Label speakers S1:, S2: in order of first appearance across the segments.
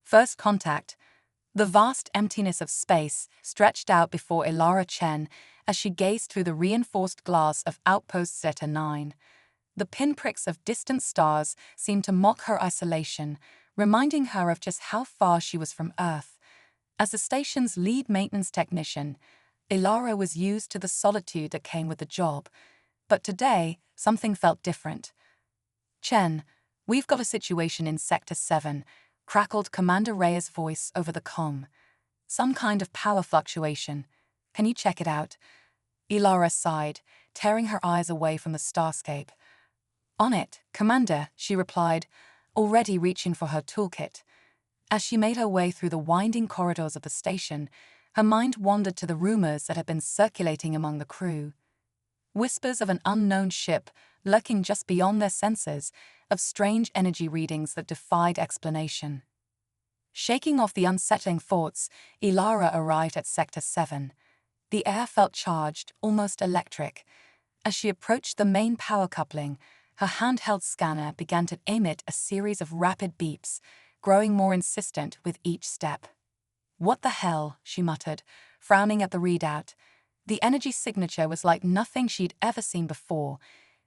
S1: First contact. The vast emptiness of space stretched out before Ilara Chen as she gazed through the reinforced glass of Outpost Zeta 9. The pinpricks of distant stars seemed to mock her isolation, reminding her of just how far she was from Earth. As the station's lead maintenance technician, Ilara was used to the solitude that came with the job. But today, something felt different. "Chen, we've got a situation in Sector 7, crackled Commander Reyes' voice over the comm. "Some kind of power fluctuation. Can you check it out?" Ilara sighed, tearing her eyes away from the starscape. "On it, Commander," she replied, already reaching for her toolkit. As she made her way through the winding corridors of the station, her mind wandered to the rumors that had been circulating among the crew. Whispers of an unknown ship lurking just beyond their sensors, of strange energy readings that defied explanation. Shaking off the unsettling thoughts, Ilara arrived at Sector 7. The air felt charged, almost electric. As she approached the main power coupling, her handheld scanner began to emit a series of rapid beeps, growing more insistent with each step. "What the hell?" she muttered, frowning at the readout. The energy signature was like nothing she'd ever seen before.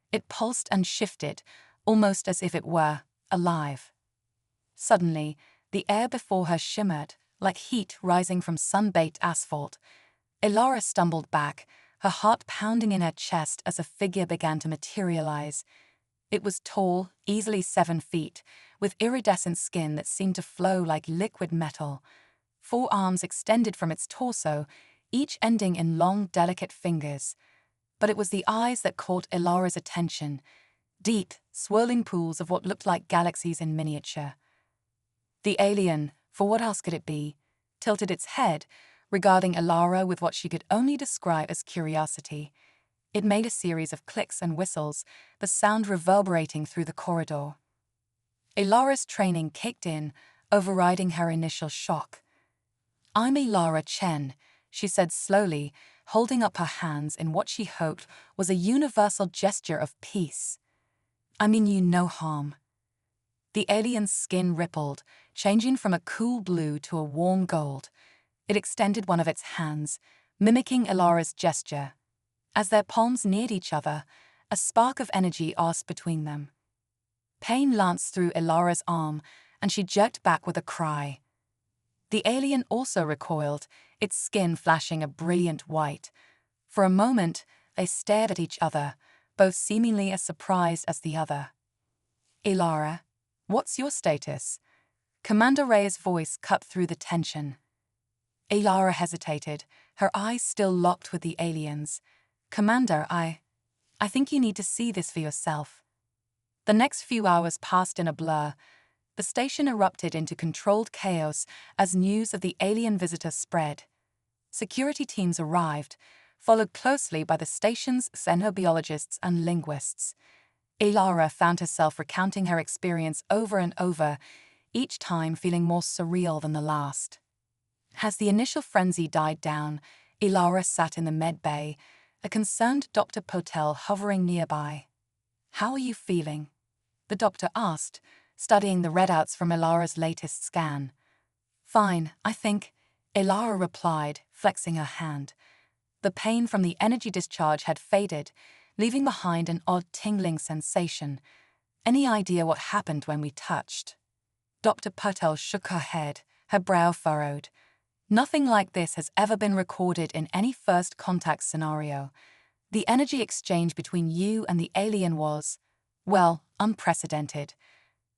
S1: It pulsed and shifted, almost as if it were alive. Suddenly, the air before her shimmered, like heat rising from sun-baked asphalt. Ilara stumbled back, her heart pounding in her chest as a figure began to materialize. It was tall, easily 7 feet, with iridescent skin that seemed to flow like liquid metal. 4 arms extended from its torso, each ending in long, delicate fingers. But it was the eyes that caught Ilara's attention, deep, swirling pools of what looked like galaxies in miniature. The alien, for what else could it be, tilted its head, regarding Ilara with what she could only describe as curiosity. It made a series of clicks and whistles, the sound reverberating through the corridor. Ilara's training kicked in, overriding her initial shock. "I'm Ilara Chen," she said slowly, holding up her hands in what she hoped was a universal gesture of peace. "I mean you no harm." The alien's skin rippled, changing from a cool blue to a warm gold. It extended one of its hands, mimicking Ilara's gesture. As their palms neared each other, a spark of energy arced between them. Pain lanced through Ilara's arm, and she jerked back with a cry. The alien also recoiled, its skin flashing a brilliant white. For a moment, they stared at each other, both seemingly as surprised as the other. "Ilara, what's your status?" Commander Rey's voice cut through the tension. Ilara hesitated, her eyes still locked with the alien's. "Commander, I think you need to see this for yourself." The next few hours passed in a blur. The station erupted into controlled chaos as news of the alien visitor spread. Security teams arrived, followed closely by the station's xenobiologists and linguists. Ilara found herself recounting her experience over and over, each time feeling more surreal than the last. As the initial frenzy died down, Ilara sat in the med bay, a concerned Dr. Potel hovering nearby. "How are you feeling?" the doctor asked, studying the readouts from Ilara's latest scan. "Fine, I think," Ilara replied, flexing her hand. The pain from the energy discharge had faded, leaving behind an odd tingling sensation. "Any idea what happened when we touched?" Dr. Potel shook her head, her brow furrowed. "Nothing like this has ever been recorded in any first contact scenario. The energy exchange between you and the alien was, well, unprecedented."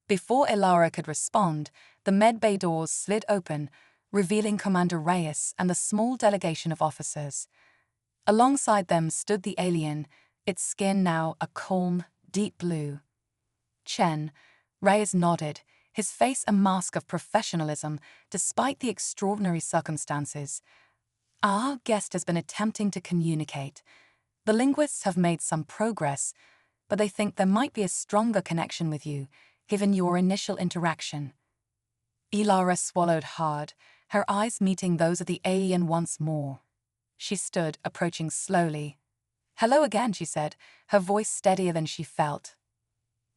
S1: Before Ilara could respond, the medbay doors slid open, revealing Commander Reyes and a small delegation of officers. Alongside them stood the alien, its skin now a calm, deep blue. "Chen," Reyes nodded, his face a mask of professionalism despite the extraordinary circumstances. "Our guest has been attempting to communicate. The linguists have made some progress, but they think there might be a stronger connection with you, given your initial interaction." Ilara swallowed hard, her eyes meeting those of the alien once more. She stood, approaching slowly. "Hello again," she said, her voice steadier than she felt.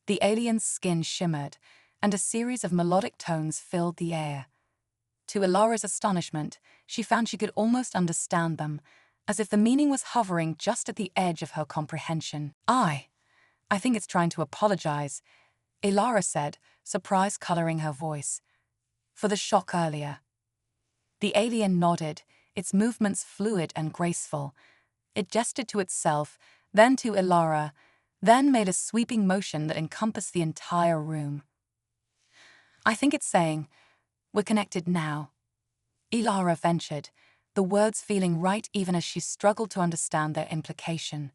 S1: The alien's skin shimmered, and a series of melodic tones filled the air. To Ilara's astonishment, she found she could almost understand them, as if the meaning was hovering just at the edge of her comprehension. I think it's trying to apologize, Ilara said, surprise coloring her voice. For the shock earlier. The alien nodded, its movements fluid and graceful. It gestured to itself, then to Ilara, then made a sweeping motion that encompassed the entire room. I think it's saying, "We're connected now," Ilara ventured, the words feeling right even as she struggled to understand their implication.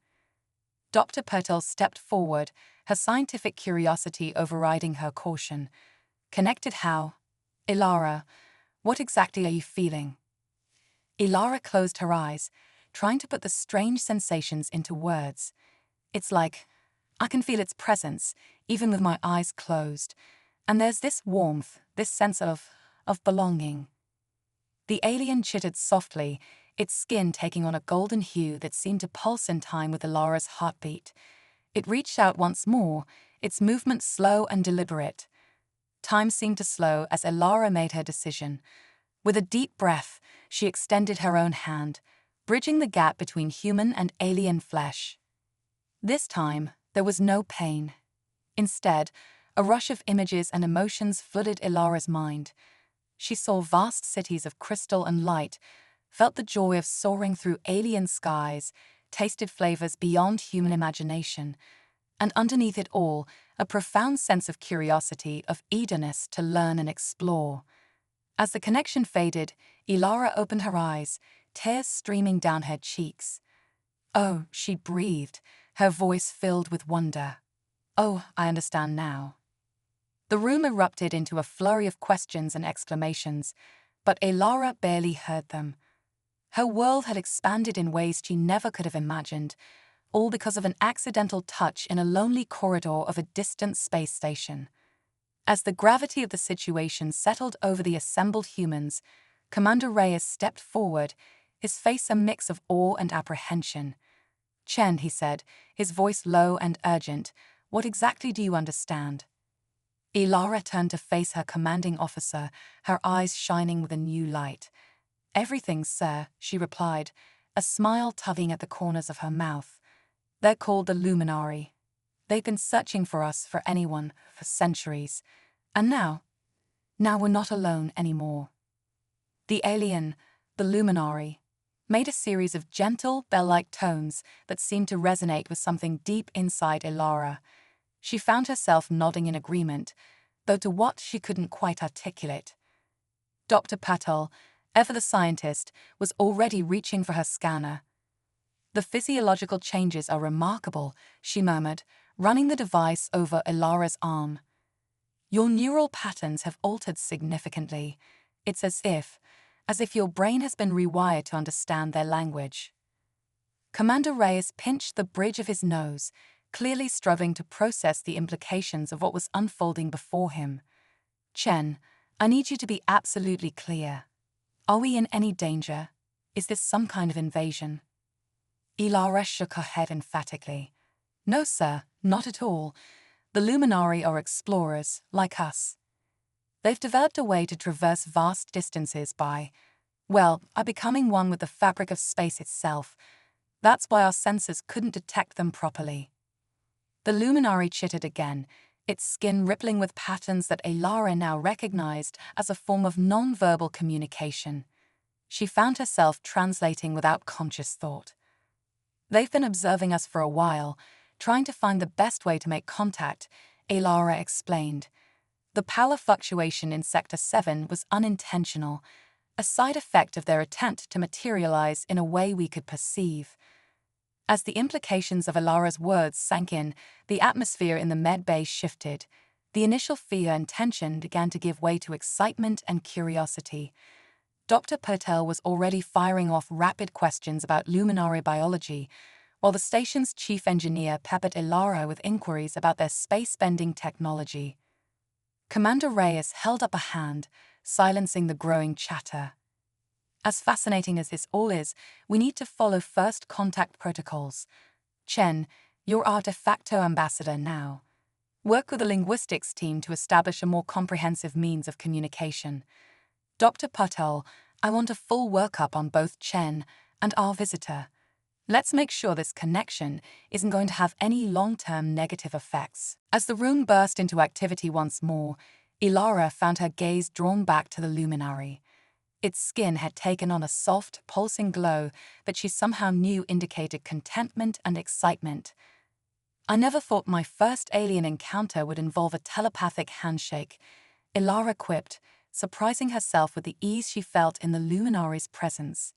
S1: Dr. Pertel stepped forward, her scientific curiosity overriding her caution. "Connected how? Ilara, what exactly are you feeling?" Ilara closed her eyes, trying to put the strange sensations into words. "It's like, I can feel its presence, even with my eyes closed. And there's this warmth, this sense of belonging." The alien chittered softly, its skin taking on a golden hue that seemed to pulse in time with Ilara's heartbeat. It reached out once more, its movement slow and deliberate. Time seemed to slow as Ilara made her decision. With a deep breath, she extended her own hand, bridging the gap between human and alien flesh. This time, there was no pain. Instead, a rush of images and emotions flooded Ilara's mind. She saw vast cities of crystal and light, felt the joy of soaring through alien skies, tasted flavors beyond human imagination, and underneath it all, a profound sense of curiosity, of eagerness to learn and explore. As the connection faded, Ilara opened her eyes, tears streaming down her cheeks. "Oh," she breathed, her voice filled with wonder. "Oh, I understand now." The room erupted into a flurry of questions and exclamations, but Ilara barely heard them. Her world had expanded in ways she never could have imagined, all because of an accidental touch in a lonely corridor of a distant space station. As the gravity of the situation settled over the assembled humans, Commander Reyes stepped forward, his face a mix of awe and apprehension. "Chen," he said, his voice low and urgent, "what exactly do you understand?" Ilara turned to face her commanding officer, her eyes shining with a new light. "Everything, sir," she replied, a smile tugging at the corners of her mouth. "They're called the Luminari. They've been searching for us, for anyone, for centuries. And now we're not alone anymore." The alien, the Luminari, made a series of gentle, bell-like tones that seemed to resonate with something deep inside Ilara. She found herself nodding in agreement, though to what she couldn't quite articulate. Dr. Patel, ever the scientist, was already reaching for her scanner. "The physiological changes are remarkable," she murmured, running the device over Ilara's arm. "Your neural patterns have altered significantly. It's as if your brain has been rewired to understand their language." Commander Reyes pinched the bridge of his nose, clearly struggling to process the implications of what was unfolding before him. "Chen, I need you to be absolutely clear. Are we in any danger? Is this some kind of invasion?" Ilara shook her head emphatically. "No, sir, not at all. The Luminari are explorers, like us. They've developed a way to traverse vast distances by becoming one with the fabric of space itself. That's why our sensors couldn't detect them properly." The Luminari chittered again, its skin rippling with patterns that Ilara now recognized as a form of non-verbal communication. She found herself translating without conscious thought. "They've been observing us for a while, trying to find the best way to make contact," Ilara explained. "The power fluctuation in Sector 7 was unintentional, a side effect of their attempt to materialize in a way we could perceive." As the implications of Ilara's words sank in, the atmosphere in the med bay shifted. The initial fear and tension began to give way to excitement and curiosity. Dr. Pertel was already firing off rapid questions about Luminari biology, while the station's chief engineer peppered Ilara with inquiries about their space-bending technology. Commander Reyes held up a hand, silencing the growing chatter. "As fascinating as this all is, we need to follow first contact protocols. Chen, you're our de facto ambassador now. Work with the linguistics team to establish a more comprehensive means of communication. Dr. Patel, I want a full workup on both Chen and our visitor. Let's make sure this connection isn't going to have any long-term negative effects. As the room burst into activity once more, Ilara found her gaze drawn back to the luminary. Its skin had taken on a soft, pulsing glow that she somehow knew indicated contentment and excitement. I never thought my first alien encounter would involve a telepathic handshake, Ilara quipped, surprising herself with the ease she felt in the luminary's presence.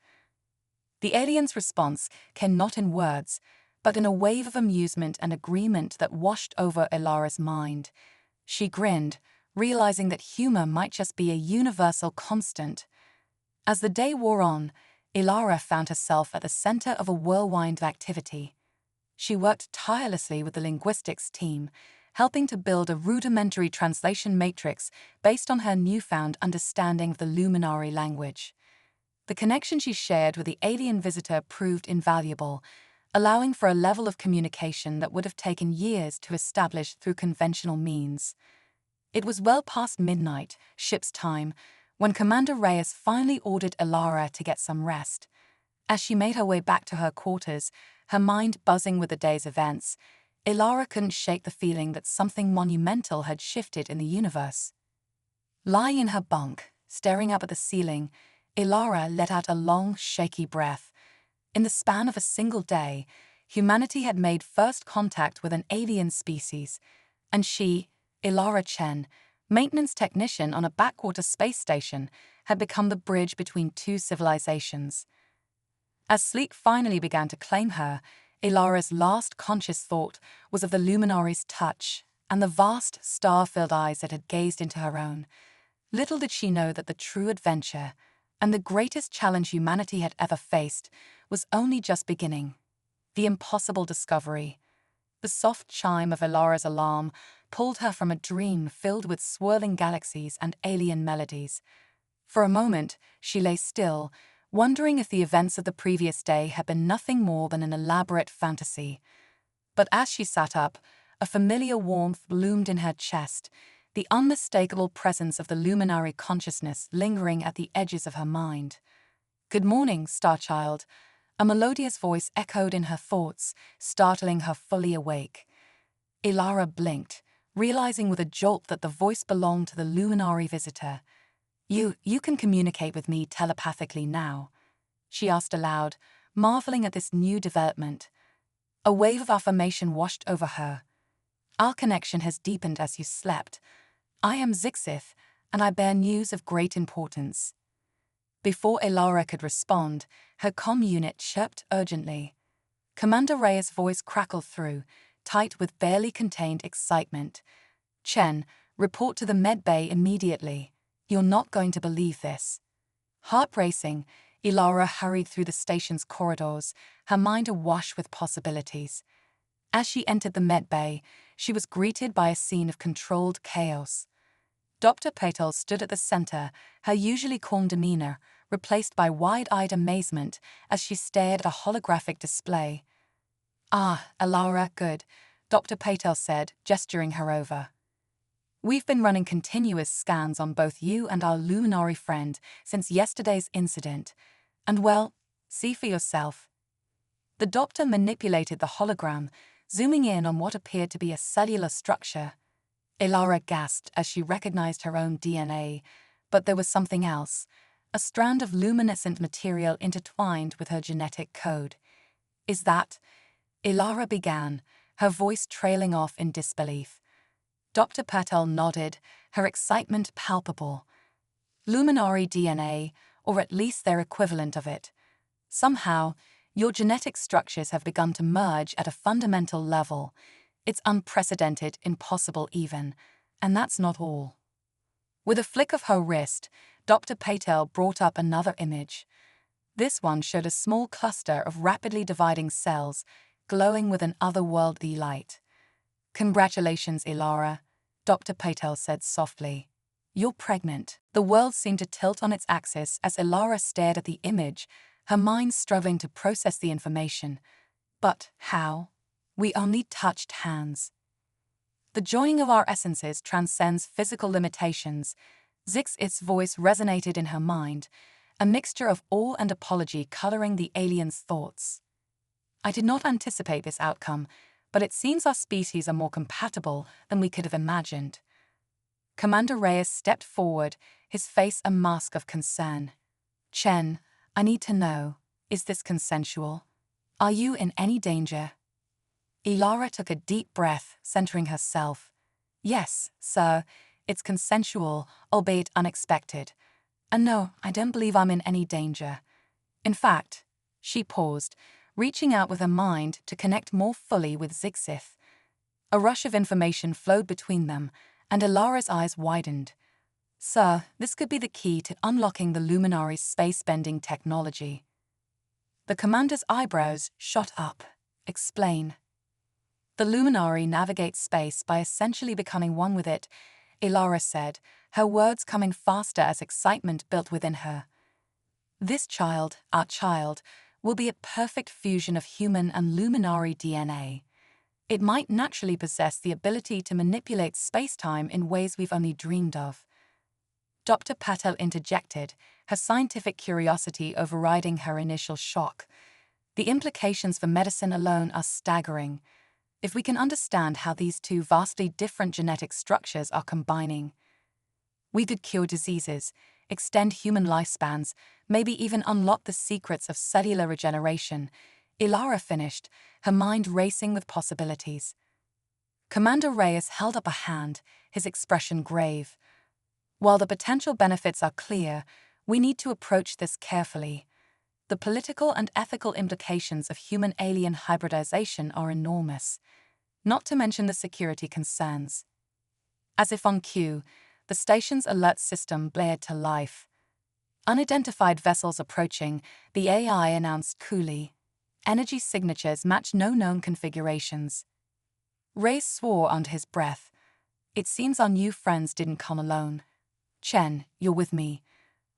S1: The alien's response came not in words, but in a wave of amusement and agreement that washed over Ilara's mind. She grinned, realizing that humor might just be a universal constant. As the day wore on, Ilara found herself at the center of a whirlwind of activity. She worked tirelessly with the linguistics team, helping to build a rudimentary translation matrix based on her newfound understanding of the luminary language. The connection she shared with the alien visitor proved invaluable, allowing for a level of communication that would have taken years to establish through conventional means. It was well past midnight, ship's time, when Commander Reyes finally ordered Ilara to get some rest. As she made her way back to her quarters, her mind buzzing with the day's events, Ilara couldn't shake the feeling that something monumental had shifted in the universe. Lying in her bunk, staring up at the ceiling, Ilara let out a long, shaky breath. In the span of a single day, humanity had made first contact with an alien species, and she, Ilara Chen, maintenance technician on a backwater space station, had become the bridge between two civilizations. As sleep finally began to claim her, Ilara's last conscious thought was of the luminary's touch and the vast, star-filled eyes that had gazed into her own. Little did she know that the true adventure, and the greatest challenge humanity had ever faced, was only just beginning. The impossible discovery. The soft chime of Ilara's alarm pulled her from a dream filled with swirling galaxies and alien melodies. For a moment, she lay still, wondering if the events of the previous day had been nothing more than an elaborate fantasy. But as she sat up, a familiar warmth bloomed in her chest, the unmistakable presence of the luminary consciousness lingering at the edges of her mind. "Good morning, Starchild," a melodious voice echoed in her thoughts, startling her fully awake. Ilara blinked, realizing with a jolt that the voice belonged to the luminary visitor. You can communicate with me telepathically now," she asked aloud, marveling at this new development. A wave of affirmation washed over her. "Our connection has deepened as you slept. I am Zixith, and I bear news of great importance." Before Ilara could respond, her comm unit chirped urgently. Commander Reyes' voice crackled through, tight with barely contained excitement. "Chen, report to the med bay immediately. You're not going to believe this." Heart racing, Ilara hurried through the station's corridors, her mind awash with possibilities. As she entered the med bay, she was greeted by a scene of controlled chaos. Dr. Patel stood at the center, her usually calm demeanor replaced by wide-eyed amazement as she stared at a holographic display. "Ah, Ilara, good," Dr. Patel said, gesturing her over. "We've been running continuous scans on both you and our luminary friend since yesterday's incident. And well, see for yourself." The doctor manipulated the hologram, zooming in on what appeared to be a cellular structure. Ilara gasped as she recognized her own DNA, but there was something else, a strand of luminescent material intertwined with her genetic code. "Is that?" Ilara began, her voice trailing off in disbelief. Dr. Patel nodded, her excitement palpable. "Luminary DNA, or at least their equivalent of it. Somehow, your genetic structures have begun to merge at a fundamental level. It's unprecedented, impossible even, and that's not all." With a flick of her wrist, Dr. Patel brought up another image. This one showed a small cluster of rapidly dividing cells, glowing with an otherworldly light. "Congratulations, Ilara," Dr. Patel said softly. "You're pregnant." The world seemed to tilt on its axis as Ilara stared at the image, her mind struggling to process the information. But how? We only touched hands. The joining of our essences transcends physical limitations. Zix's voice resonated in her mind, a mixture of awe and apology coloring the alien's thoughts. I did not anticipate this outcome, but it seems our species are more compatible than we could have imagined. Commander Reyes stepped forward, his face a mask of concern. Chen, I need to know, is this consensual? Are you in any danger? Ilara took a deep breath, centering herself. Yes, sir, it's consensual, albeit unexpected. And no, I don't believe I'm in any danger. In fact, she paused, reaching out with her mind to connect more fully with Zixith. A rush of information flowed between them, and Ilara's eyes widened. Sir, this could be the key to unlocking the Luminary's space-bending technology. The commander's eyebrows shot up. Explain. The Luminary navigates space by essentially becoming one with it, Ilara said, her words coming faster as excitement built within her. This child, our child, will be a perfect fusion of human and Luminary DNA. It might naturally possess the ability to manipulate space-time in ways we've only dreamed of. Dr. Patel interjected, her scientific curiosity overriding her initial shock. The implications for medicine alone are staggering. If we can understand how these two vastly different genetic structures are combining, we could cure diseases, extend human lifespans, maybe even unlock the secrets of cellular regeneration. Ilara finished, her mind racing with possibilities. Commander Reyes held up a hand, his expression grave. While the potential benefits are clear, we need to approach this carefully. The political and ethical implications of human-alien hybridization are enormous, not to mention the security concerns. As if on cue, the station's alert system blared to life. Unidentified vessels approaching, the AI announced coolly. Energy signatures match no known configurations. Reyes swore under his breath. It seems our new friends didn't come alone. Chen, you're with me.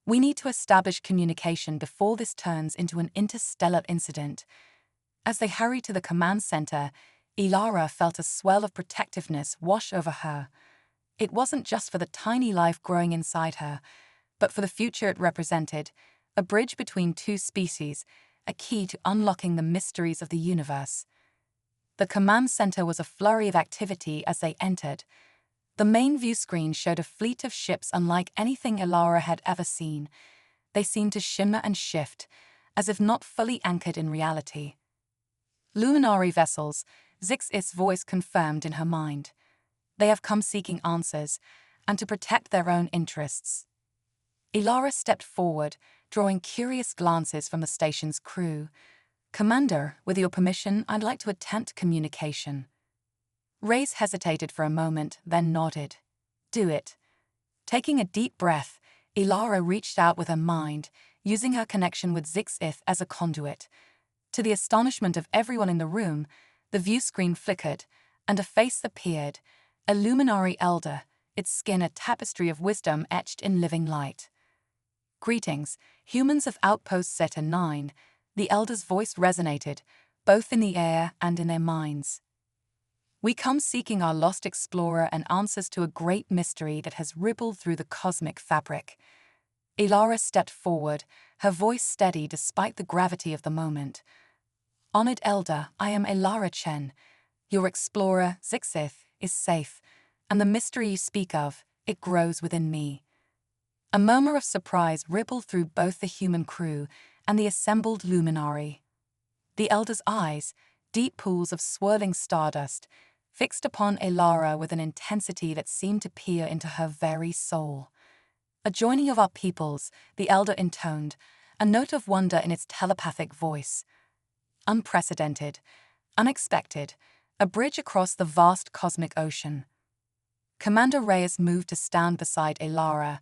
S1: We need to establish communication before this turns into an interstellar incident. As they hurried to the command center, Ilara felt a swell of protectiveness wash over her. It wasn't just for the tiny life growing inside her, but for the future it represented, a bridge between two species, a key to unlocking the mysteries of the universe. The command center was a flurry of activity as they entered. The main view screen showed a fleet of ships unlike anything Ilara had ever seen. They seemed to shimmer and shift, as if not fully anchored in reality. Luminary vessels, Zix's voice confirmed in her mind. They have come seeking answers, and to protect their own interests. Ilara stepped forward, drawing curious glances from the station's crew. Commander, with your permission, I'd like to attempt communication. Reyes hesitated for a moment, then nodded. Do it. Taking a deep breath, Ilara reached out with her mind, using her connection with Zixith as a conduit. To the astonishment of everyone in the room, the view screen flickered, and a face appeared, a luminary elder, its skin a tapestry of wisdom etched in living light. Greetings, humans of Outpost Zeta 9, the elder's voice resonated, both in the air and in their minds. We come seeking our lost explorer and answers to a great mystery that has rippled through the cosmic fabric. Ilara stepped forward, her voice steady despite the gravity of the moment. Honored Elder, I am Ilara Chen. Your explorer, Zixith, is safe, and the mystery you speak of, it grows within me. A murmur of surprise rippled through both the human crew and the assembled luminary. The elder's eyes, deep pools of swirling stardust, fixed upon Ilara with an intensity that seemed to peer into her very soul. A joining of our peoples, the elder intoned, a note of wonder in its telepathic voice. Unprecedented, unexpected, a bridge across the vast cosmic ocean. Commander Reyes moved to stand beside Ilara,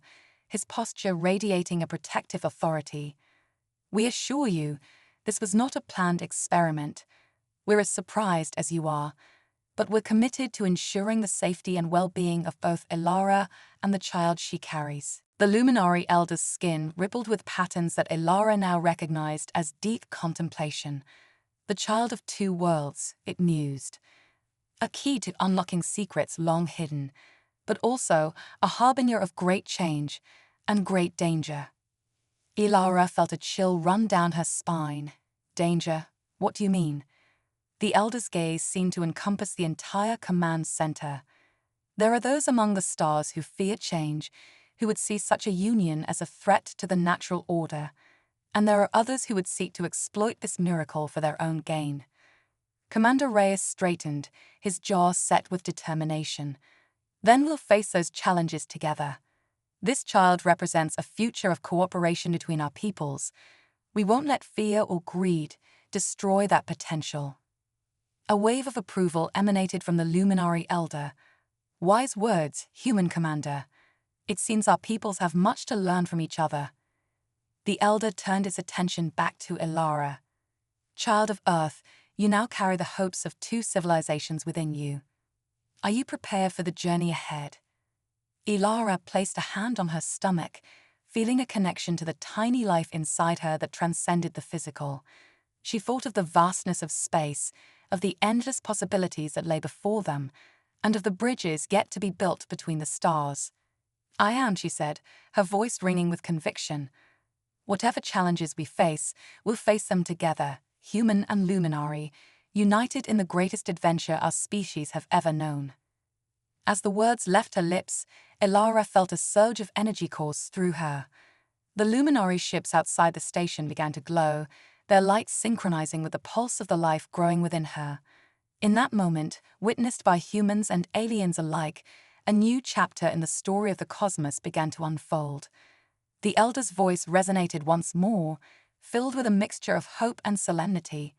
S1: his posture radiating a protective authority. We assure you, this was not a planned experiment. We're as surprised as you are, but we're committed to ensuring the safety and well-being of both Ilara and the child she carries. The luminary elder's skin rippled with patterns that Ilara now recognized as deep contemplation. The child of two worlds, it mused. A key to unlocking secrets long hidden. but also a harbinger of great change and great danger. Ilara felt a chill run down her spine. Danger? What do you mean? The elder's gaze seemed to encompass the entire command center. There are those among the stars who fear change, who would see such a union as a threat to the natural order, and there are others who would seek to exploit this miracle for their own gain. Commander Reyes straightened, his jaw set with determination. Then we'll face those challenges together. This child represents a future of cooperation between our peoples. We won't let fear or greed destroy that potential. A wave of approval emanated from the luminary elder. Wise words, human commander. It seems our peoples have much to learn from each other. The elder turned its attention back to Ilara. Child of Earth, you now carry the hopes of two civilizations within you. Are you prepared for the journey ahead? Ilara placed a hand on her stomach, feeling a connection to the tiny life inside her that transcended the physical. She thought of the vastness of space, of the endless possibilities that lay before them, and of the bridges yet to be built between the stars. I am, she said, her voice ringing with conviction. Whatever challenges we face, we'll face them together, human and luminary, united in the greatest adventure our species have ever known. As the words left her lips, Ilara felt a surge of energy course through her. The luminary ships outside the station began to glow, their lights synchronizing with the pulse of the life growing within her. In that moment, witnessed by humans and aliens alike, a new chapter in the story of the cosmos began to unfold. The elder's voice resonated once more, filled with a mixture of hope and solemnity.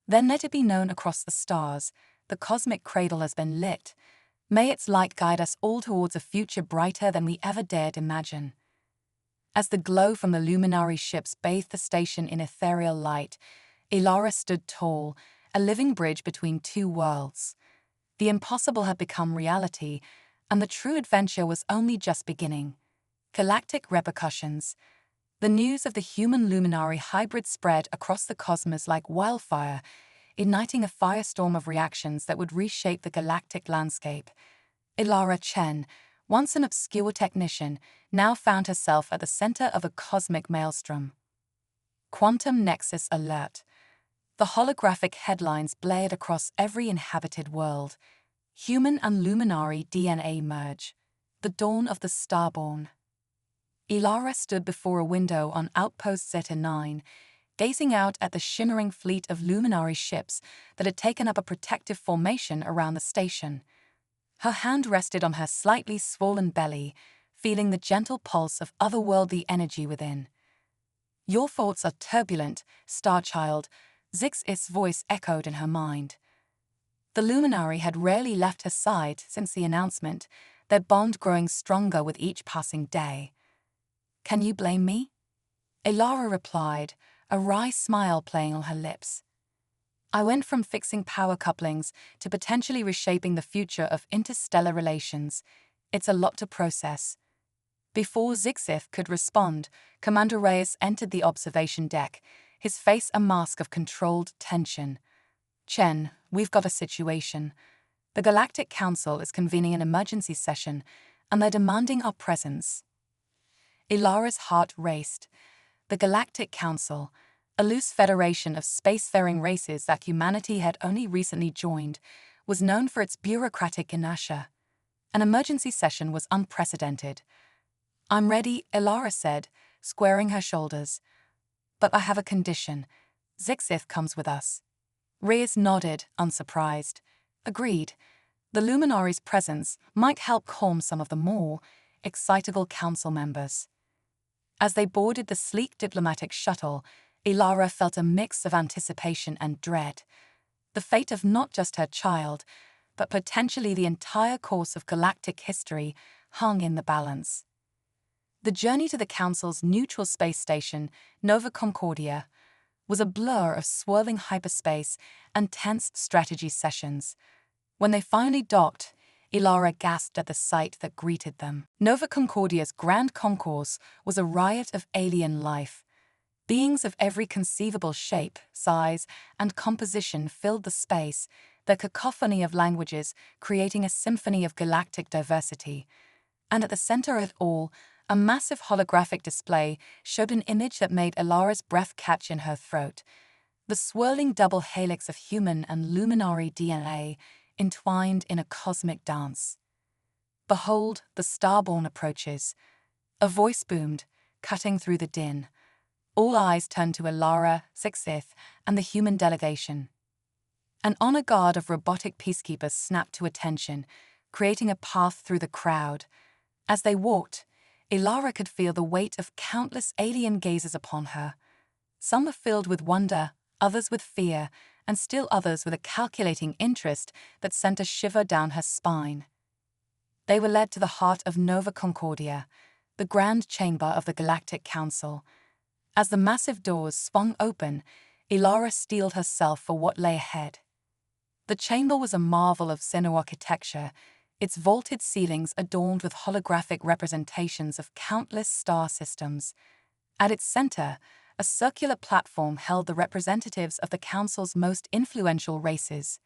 S1: Then let it be known across the stars, the cosmic cradle has been lit. May its light guide us all towards a future brighter than we ever dared imagine. As the glow from the luminary ships bathed the station in ethereal light, Ilara stood tall, a living bridge between two worlds. The impossible had become reality, and the true adventure was only just beginning. Galactic repercussions. The news of the human-luminary hybrid spread across the cosmos like wildfire, igniting a firestorm of reactions that would reshape the galactic landscape. Ilara Chen, once an obscure technician, now found herself at the center of a cosmic maelstrom. Quantum Nexus Alert. The holographic headlines blared across every inhabited world. Human and luminary DNA merge. The dawn of the starborn. Ilara stood before a window on Outpost Zeta 9, gazing out at the shimmering fleet of luminary ships that had taken up a protective formation around the station. Her hand rested on her slightly swollen belly, feeling the gentle pulse of otherworldly energy within. Your thoughts are turbulent, Starchild, Zix-If's voice echoed in her mind. The luminary had rarely left her side since the announcement, their bond growing stronger with each passing day. Can you blame me? Ilara replied, a wry smile playing on her lips. I went from fixing power couplings to potentially reshaping the future of interstellar relations. It's a lot to process. Before Zix-If could respond, Commander Reyes entered the observation deck, his face a mask of controlled tension. Chen, we've got a situation. The Galactic Council is convening an emergency session, and they're demanding our presence. Ilara's heart raced. The Galactic Council, a loose federation of spacefaring races that humanity had only recently joined, was known for its bureaucratic inertia. An emergency session was unprecedented. I'm ready, Ilara said, squaring her shoulders. But I have a condition. Zix-If comes with us. Reyes nodded, unsurprised. Agreed. The Luminary's presence might help calm some of the more excitable council members. As they boarded the sleek diplomatic shuttle, Ilara felt a mix of anticipation and dread. The fate of not just her child, but potentially the entire course of galactic history hung in the balance. The journey to the Council's neutral space station, Nova Concordia, was a blur of swirling hyperspace and tense strategy sessions. When they finally docked, Ilara gasped at the sight that greeted them. Nova Concordia's grand concourse was a riot of alien life. Beings of every conceivable shape, size, and composition filled the space, the cacophony of languages creating a symphony of galactic diversity. And at the center of it all, a massive holographic display showed an image that made Ilara's breath catch in her throat. The swirling double helix of human and luminary DNA entwined in a cosmic dance. "Behold, the starborn approaches." A voice boomed, cutting through the din. All eyes turned to Ilara, Zixith, and the human delegation. An honor guard of robotic peacekeepers snapped to attention, creating a path through the crowd. As they walked, Ilara could feel the weight of countless alien gazes upon her. Some were filled with wonder, others with fear, and still others with a calculating interest that sent a shiver down her spine. They were led to the heart of Nova Concordia, the grand chamber of the Galactic Council. As the massive doors swung open, Ilara steeled herself for what lay ahead. The chamber was a marvel of xeno-architecture, its vaulted ceilings adorned with holographic representations of countless star systems. At its center, a circular platform held the representatives of the Council's most influential races.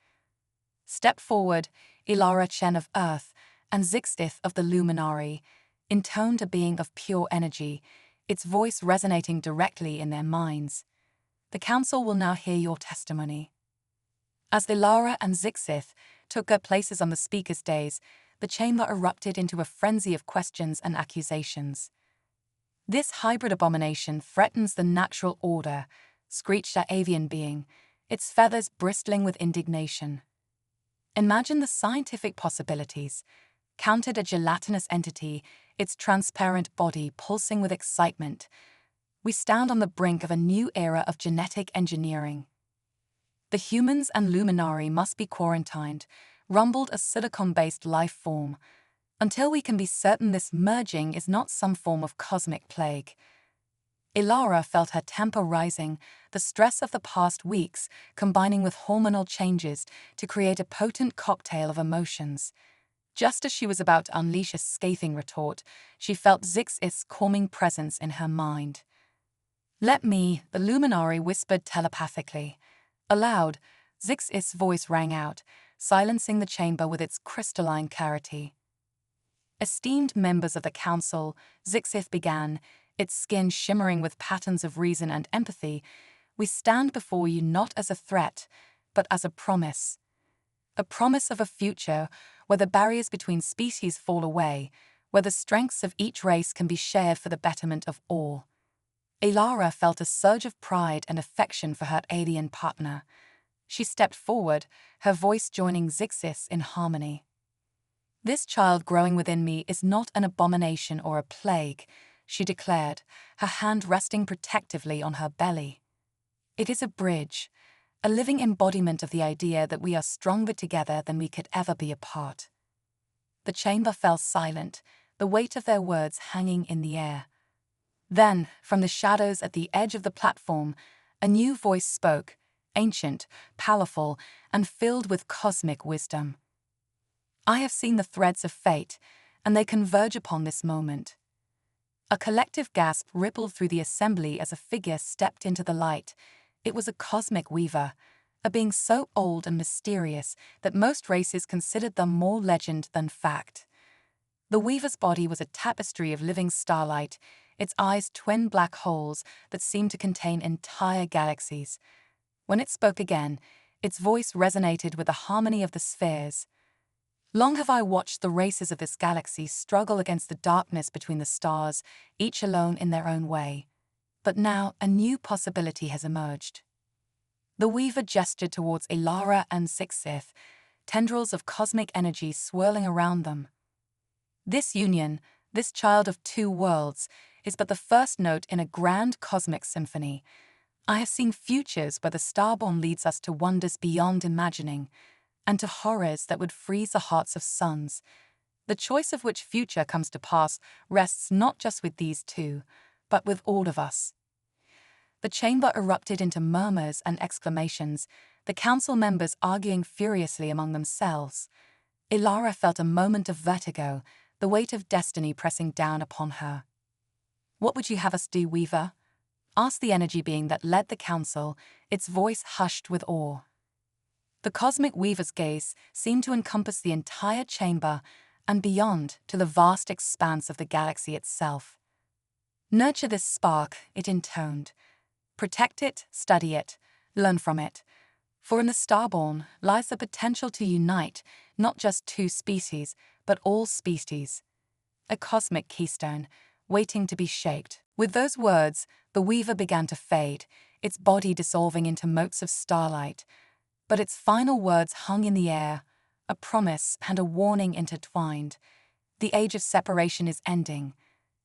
S1: Step forward, Ilara Chen of Earth and Zixith of the Luminary, intoned a being of pure energy, its voice resonating directly in their minds. "The Council will now hear your testimony." As Ilara and Zixith took their places on the speakers' dais, the chamber erupted into a frenzy of questions and accusations. "This hybrid abomination threatens the natural order," screeched our avian being, its feathers bristling with indignation. "Imagine the scientific possibilities," countered a gelatinous entity, its transparent body pulsing with excitement. "We stand on the brink of a new era of genetic engineering." "The humans and Luminari must be quarantined," rumbled a silicon-based life form, "until we can be certain this merging is not some form of cosmic plague." Ilara felt her temper rising, the stress of the past weeks combining with hormonal changes to create a potent cocktail of emotions. Just as she was about to unleash a scathing retort, she felt Zixith's calming presence in her mind. "Let me," the Luminari whispered telepathically. Aloud, Zixith's voice rang out, silencing the chamber with its crystalline clarity. "Esteemed members of the Council," Zixith began, its skin shimmering with patterns of reason and empathy, "we stand before you not as a threat, but as a promise. A promise of a future where the barriers between species fall away, where the strengths of each race can be shared for the betterment of all." Ilara felt a surge of pride and affection for her alien partner. She stepped forward, her voice joining Zixith's in harmony. "This child growing within me is not an abomination or a plague," she declared, her hand resting protectively on her belly. "It is a bridge, a living embodiment of the idea that we are stronger together than we could ever be apart." The chamber fell silent, the weight of their words hanging in the air. Then, from the shadows at the edge of the platform, a new voice spoke, ancient, powerful, and filled with cosmic wisdom. "I have seen the threads of fate, and they converge upon this moment." A collective gasp rippled through the assembly as a figure stepped into the light. It was a cosmic weaver, a being so old and mysterious that most races considered them more legend than fact. The weaver's body was a tapestry of living starlight, its eyes twin black holes that seemed to contain entire galaxies. When it spoke again, its voice resonated with the harmony of the spheres. "Long have I watched the races of this galaxy struggle against the darkness between the stars, each alone in their own way. But now a new possibility has emerged." The weaver gestured towards Ilara and Zixith, tendrils of cosmic energy swirling around them. "This union, this child of two worlds, is but the first note in a grand cosmic symphony. I have seen futures where the starborn leads us to wonders beyond imagining, and to horrors that would freeze the hearts of sons. The choice of which future comes to pass rests not just with these two, but with all of us." The chamber erupted into murmurs and exclamations, the council members arguing furiously among themselves. Ilara felt a moment of vertigo, the weight of destiny pressing down upon her. "What would you have us do, Weaver?" asked the energy being that led the council, its voice hushed with awe. The cosmic weaver's gaze seemed to encompass the entire chamber and beyond to the vast expanse of the galaxy itself. "Nurture this spark," it intoned. "Protect it, study it, learn from it. For in the starborn lies the potential to unite not just two species, but all species. A cosmic keystone, waiting to be shaped." With those words, the weaver began to fade, its body dissolving into motes of starlight. But its final words hung in the air, a promise and a warning intertwined. The age of separation is ending.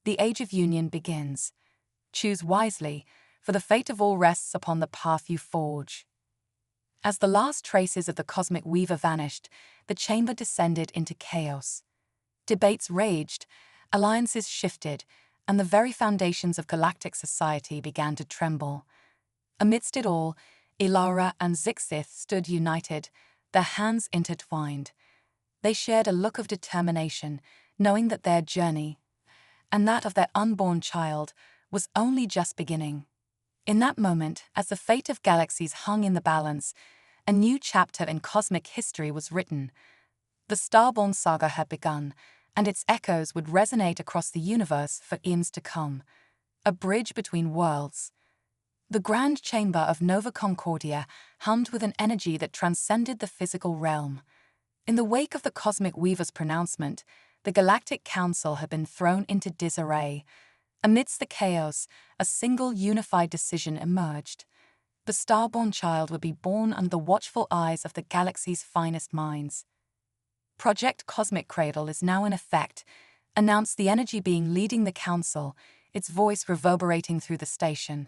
S1: The age of union begins. Choose wisely, for the fate of all rests upon the path you forge. As the last traces of the cosmic weaver vanished, the chamber descended into chaos. Debates raged, alliances shifted, and the very foundations of galactic society began to tremble. Amidst it all, Ilara and Zixith stood united, their hands intertwined. They shared a look of determination, knowing that their journey, and that of their unborn child, was only just beginning. In that moment, as the fate of galaxies hung in the balance, a new chapter in cosmic history was written. The Starborn saga had begun, and its echoes would resonate across the universe for eons to come. A bridge between worlds. The grand chamber of Nova Concordia hummed with an energy that transcended the physical realm. In the wake of the Cosmic Weaver's pronouncement, the Galactic Council had been thrown into disarray. Amidst the chaos, a single unified decision emerged. The starborn child would be born under the watchful eyes of the galaxy's finest minds. Project Cosmic Cradle is now in effect, announced the energy being leading the council, its voice reverberating through the station.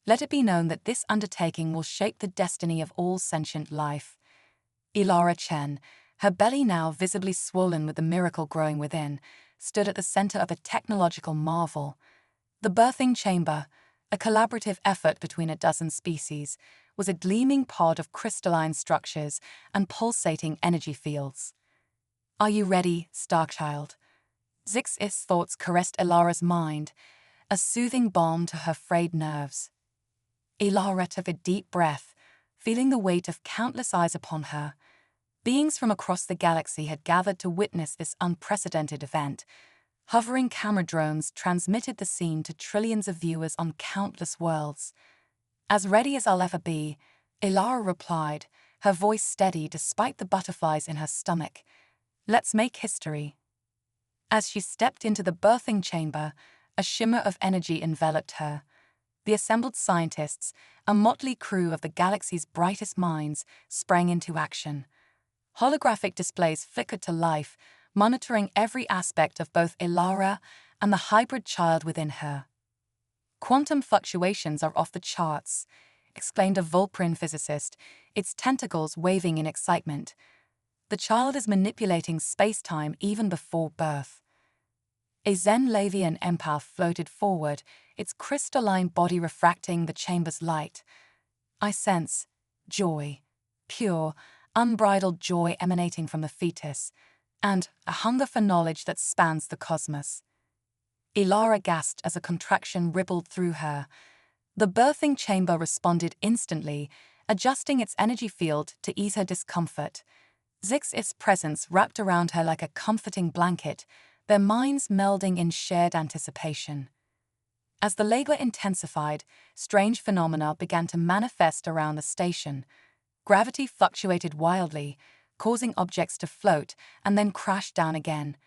S1: Let it be known that this undertaking will shape the destiny of all sentient life. Ilara Chen, her belly now visibly swollen with the miracle growing within, stood at the center of a technological marvel. The birthing chamber, a collaborative effort between a dozen species, was a gleaming pod of crystalline structures and pulsating energy fields. "Are you ready, Starchild?" Zixith's thoughts caressed Ilara's mind, a soothing balm to her frayed nerves. Ilara took a deep breath, feeling the weight of countless eyes upon her. Beings from across the galaxy had gathered to witness this unprecedented event. Hovering camera drones transmitted the scene to trillions of viewers on countless worlds. "As ready as I'll ever be," Ilara replied, her voice steady despite the butterflies in her stomach. "Let's make history." As she stepped into the birthing chamber, a shimmer of energy enveloped her. The assembled scientists, a motley crew of the galaxy's brightest minds, sprang into action. Holographic displays flickered to life, monitoring every aspect of both Ilara and the hybrid child within her. "Quantum fluctuations are off the charts," exclaimed a Volprin physicist, its tentacles waving in excitement. "The child is manipulating space-time even before birth." A Zen-Lavian empath floated forward, its crystalline body refracting the chamber's light. "I sense joy, pure, unbridled joy emanating from the fetus, and a hunger for knowledge that spans the cosmos." Ilara gasped as a contraction rippled through her. The birthing chamber responded instantly, adjusting its energy field to ease her discomfort. Zixith's presence wrapped around her like a comforting blanket, their minds melding in shared anticipation. As the labor intensified, strange phenomena began to manifest around the station. Gravity fluctuated wildly, causing objects to float and then crash down again.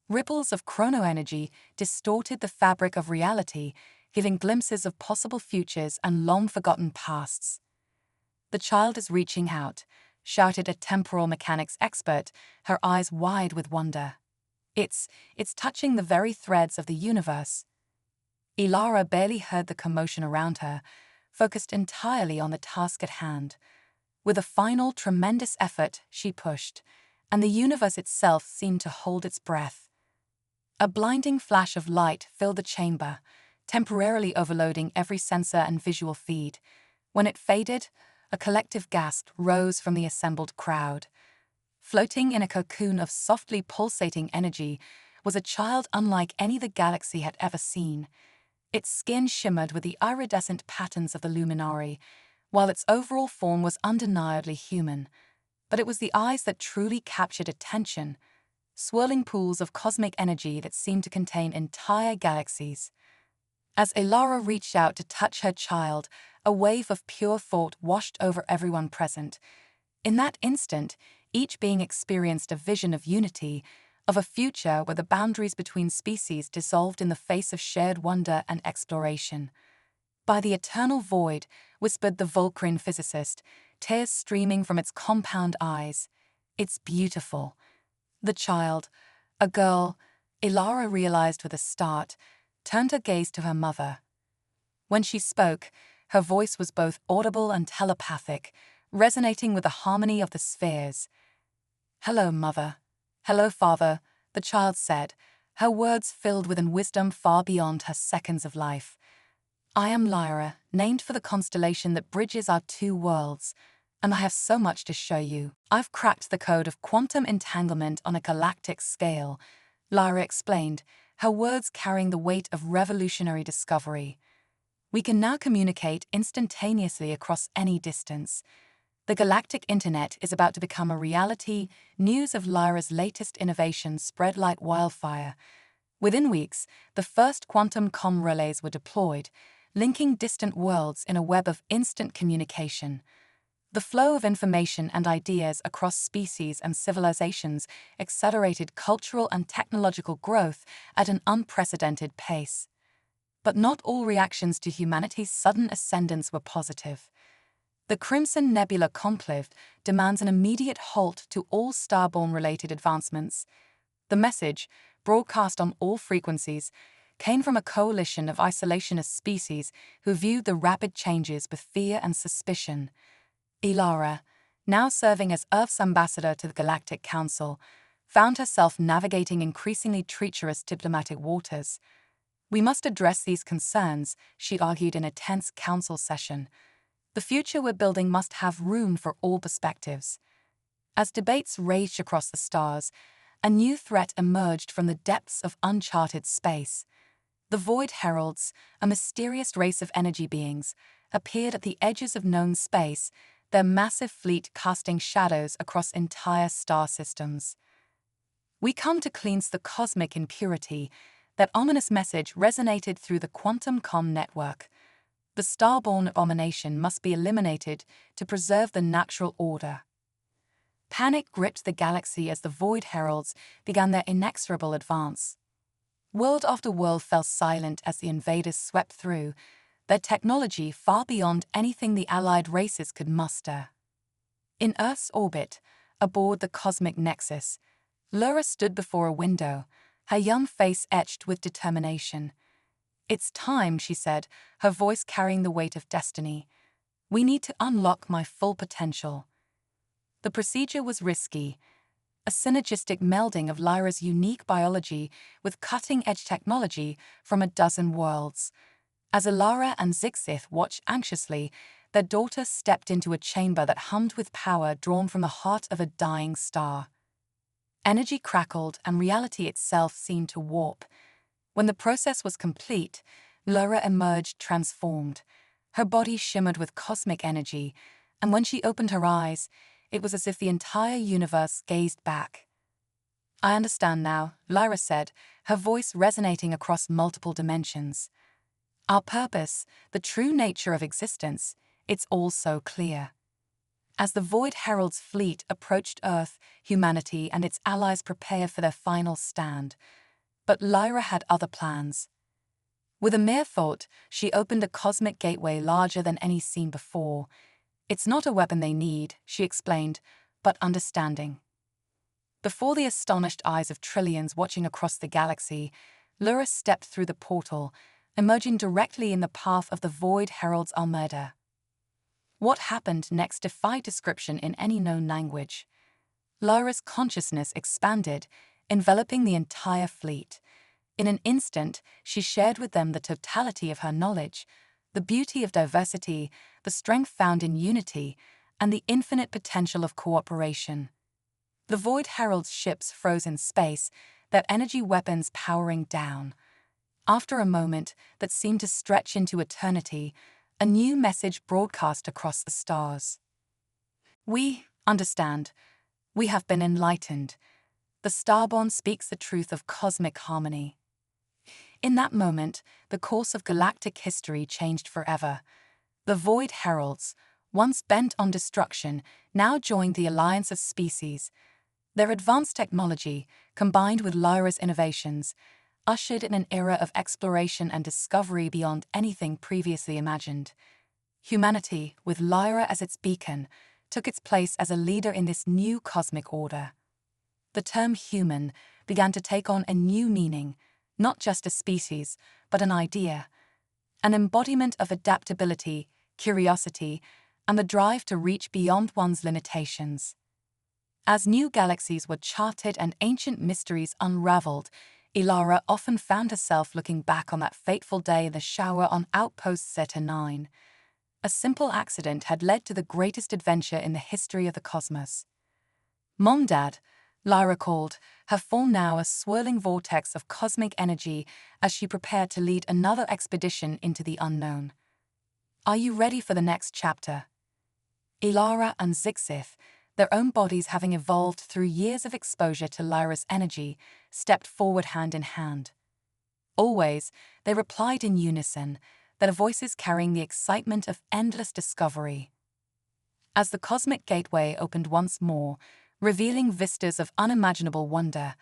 S1: Ripples of chronoenergy distorted the fabric of reality, giving glimpses of possible futures and long-forgotten pasts. "The child is reaching out," shouted a temporal mechanics expert, her eyes wide with wonder. It's touching the very threads of the universe." Ilara barely heard the commotion around her, focused entirely on the task at hand. With a final tremendous effort, she pushed, and the universe itself seemed to hold its breath. A blinding flash of light filled the chamber, temporarily overloading every sensor and visual feed. When it faded, a collective gasp rose from the assembled crowd. Floating in a cocoon of softly pulsating energy was a child unlike any the galaxy had ever seen. Its skin shimmered with the iridescent patterns of the luminary, while its overall form was undeniably human, But it was the eyes that truly captured attention, swirling pools of cosmic energy that seemed to contain entire galaxies. As Ilara reached out to touch her child, a wave of pure thought washed over everyone present. In that instant, each being experienced a vision of unity, of a future where the boundaries between species dissolved in the face of shared wonder and exploration. "By the eternal void," whispered the Vulcrian physicist, tears streaming from its compound eyes. "It's beautiful." The child, a girl, Ilara realized with a start, turned her gaze to her mother. When she spoke, her voice was both audible and telepathic, resonating with the harmony of the spheres. "Hello, Mother." "Hello, Father," the child said, her words filled with an wisdom far beyond her seconds of life. "I am Lyra, named for the constellation that bridges our two worlds, and I have so much to show you. I've cracked the code of quantum entanglement on a galactic scale," Lyra explained, her words carrying the weight of revolutionary discovery. "We can now communicate instantaneously across any distance. The galactic internet is about to become a reality. News of Lyra's latest innovations spread like wildfire. Within weeks, the first quantum comm relays were deployed, linking distant worlds in a web of instant communication. The flow of information and ideas across species and civilizations accelerated cultural and technological growth at an unprecedented pace. But not all reactions to humanity's sudden ascendance were positive. The Crimson Nebula conclave demands an immediate halt to all starborn-related advancements. The message, broadcast on all frequencies, came from a coalition of isolationist species who viewed the rapid changes with fear and suspicion. Ilara, now serving as Earth's ambassador to the Galactic Council, found herself navigating increasingly treacherous diplomatic waters. "We must address these concerns," she argued in a tense council session. "The future we're building must have room for all perspectives." As debates raged across the stars, a new threat emerged from the depths of uncharted space. The Void Heralds, a mysterious race of energy beings, appeared at the edges of known space, their massive fleet casting shadows across entire star systems. "We come to cleanse the cosmic impurity," that ominous message resonated through the quantum comm network. "The starborn abomination must be eliminated to preserve the natural order." Panic gripped the galaxy as the Void Heralds began their inexorable advance. World after world fell silent as the invaders swept through, their technology far beyond anything the allied races could muster. In Earth's orbit, aboard the cosmic nexus, Lyra stood before a window, her young face etched with determination. "It's time," she said, her voice carrying the weight of destiny. "We need to unlock my full potential." The procedure was risky, a synergistic melding of Lyra's unique biology with cutting-edge technology from a dozen worlds. As Ilara and Zixith watched anxiously, their daughter stepped into a chamber that hummed with power drawn from the heart of a dying star. Energy crackled and reality itself seemed to warp. When the process was complete, Lyra emerged transformed. Her body shimmered with cosmic energy, and when she opened her eyes, it was as if the entire universe gazed back. "I understand now," Lyra said, her voice resonating across multiple dimensions. "Our purpose, the true nature of existence, it's all so clear." As the Void Herald's fleet approached Earth, humanity and its allies prepared for their final stand. But Lyra had other plans. With a mere thought, she opened a cosmic gateway larger than any seen before. "It's not a weapon they need," she explained, "but understanding." Before the astonished eyes of trillions watching across the galaxy, Lyra stepped through the portal, emerging directly in the path of the Void Herald's Almeida. What happened next defied description in any known language. Lyra's consciousness expanded, enveloping the entire fleet. In an instant, she shared with them the totality of her knowledge, the beauty of diversity, the strength found in unity, and the infinite potential of cooperation. The Void Herald's ships froze in space, their energy weapons powering down. After a moment that seemed to stretch into eternity, a new message broadcast across the stars. "We Understand, we have been enlightened. The starborn speaks the truth of cosmic harmony. In that moment, the course of galactic history changed forever. The Void Heralds, once bent on destruction, now joined the alliance of species. Their advanced technology, combined with Lyra's innovations, ushered in an era of exploration and discovery beyond anything previously imagined. Humanity, with Lyra as its beacon, took its place as a leader in this new cosmic order. The term human began to take on a new meaning, not just a species, but an idea, an embodiment of adaptability, curiosity, and the drive to reach beyond one's limitations. As new galaxies were charted and ancient mysteries unraveled, Ilara often found herself looking back on that fateful day in the shower on Outpost Zeta 9. A simple accident had led to the greatest adventure in the history of the cosmos. Mom, Dad, Lyra called, her form now a swirling vortex of cosmic energy as she prepared to lead another expedition into the unknown. Are you ready for the next chapter? Ilara and Zixith, their own bodies having evolved through years of exposure to Lyra's energy, stepped forward hand in hand. Always, they replied in unison, their voices carrying the excitement of endless discovery. As the cosmic gateway opened once more, revealing vistas of unimaginable wonder,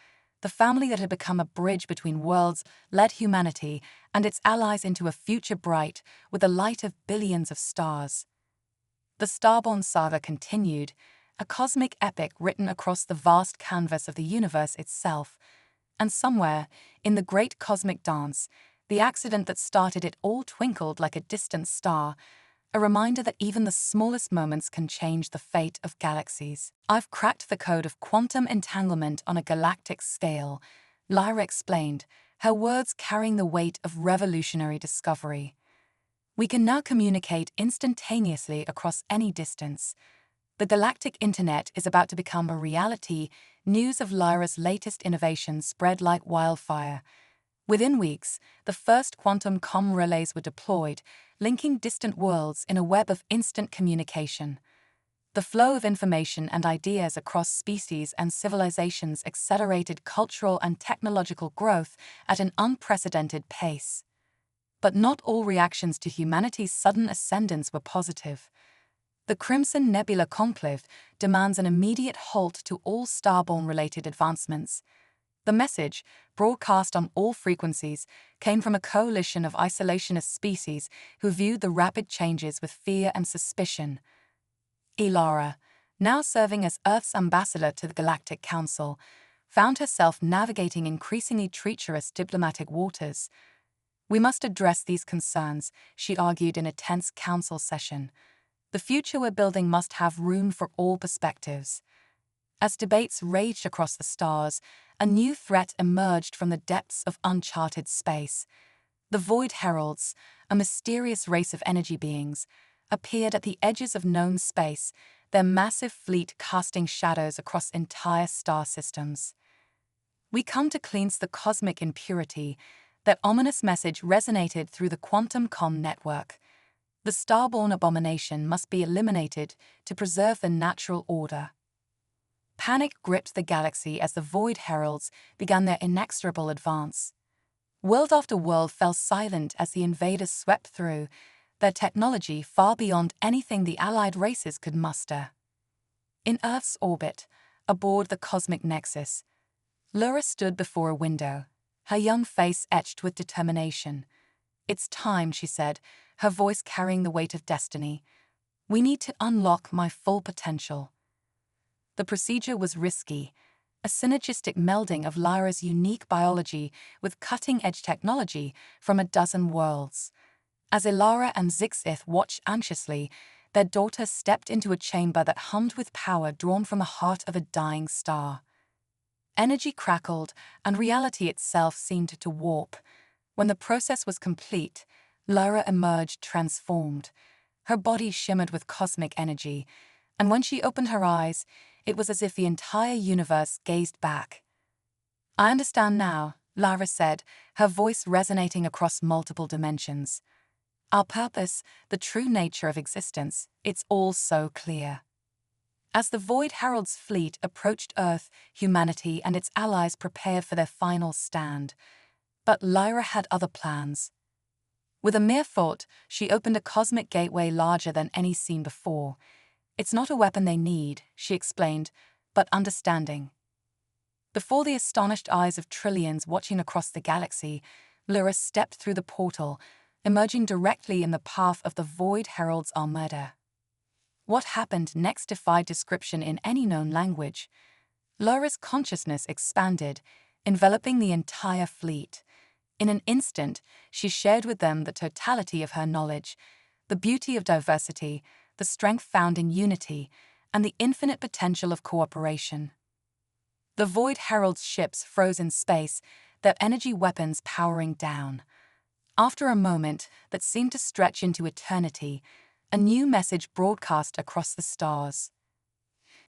S1: the family that had become a bridge between worlds led humanity and its allies into a future bright with the light of billions of stars. The Starborn saga continued, a cosmic epic written across the vast canvas of the universe itself, and somewhere, in the great cosmic dance, the accident that started it all twinkled like a distant star, a reminder that even the smallest moments can change the fate of galaxies. I've cracked the code of quantum entanglement on a galactic scale, Lyra explained, her words carrying the weight of revolutionary discovery. We can now communicate instantaneously across any distance. The galactic internet is about to become a reality. News of Lyra's latest innovation spread like wildfire. Within weeks, the first quantum comm relays were deployed, linking distant worlds in a web of instant communication. The flow of information and ideas across species and civilizations accelerated cultural and technological growth at an unprecedented pace. But not all reactions to humanity's sudden ascendance were positive. The Crimson Nebula Conclave demands an immediate halt to all Starborn-related advancements. The message, broadcast on all frequencies, came from a coalition of isolationist species who viewed the rapid changes with fear and suspicion. Ilara, now serving as Earth's ambassador to the Galactic Council, found herself navigating increasingly treacherous diplomatic waters. We must address these concerns, she argued in a tense council session. The future we're building must have room for all perspectives. As debates raged across the stars, a new threat emerged from the depths of uncharted space. The Void Heralds, a mysterious race of energy beings, appeared at the edges of known space, their massive fleet casting shadows across entire star systems. We come to cleanse the cosmic impurity. That ominous message resonated through the quantum comm network. The Starborn abomination must be eliminated to preserve the natural order. Panic gripped the galaxy as the Void Heralds began their inexorable advance. World after world fell silent as the invaders swept through, their technology far beyond anything the allied races could muster. In Earth's orbit, aboard the cosmic nexus, Lyra stood before a window, her young face etched with determination. It's time, she said, her voice carrying the weight of destiny. We need to unlock my full potential. The procedure was risky, a synergistic melding of Lyra's unique biology with cutting-edge technology from a dozen worlds. As Ilara and Zixith watched anxiously, their daughter stepped into a chamber that hummed with power drawn from the heart of a dying star. Energy crackled, and reality itself seemed to warp. When the process was complete, Lyra emerged transformed. Her body shimmered with cosmic energy, and when she opened her eyes, it was as if the entire universe gazed back. I understand now, Lyra said, her voice resonating across multiple dimensions. Our purpose, the true nature of existence, it's all so clear. As the Void Herald's fleet approached Earth, humanity and its allies prepared for their final stand. But Lyra had other plans. With a mere thought, she opened a cosmic gateway larger than any seen before. "It's not a weapon they need," she explained, "but understanding." Before the astonished eyes of trillions watching across the galaxy, Lyra stepped through the portal, emerging directly in the path of the Void Herald's armada. What happened next defied description in any known language. Lyra's consciousness expanded, enveloping the entire fleet. In an instant, she shared with them the totality of her knowledge, the beauty of diversity, the strength found in unity, and the infinite potential of cooperation. The Void Herald's ships froze in space, their energy weapons powering down. After a moment that seemed to stretch into eternity, a new message broadcast across the stars.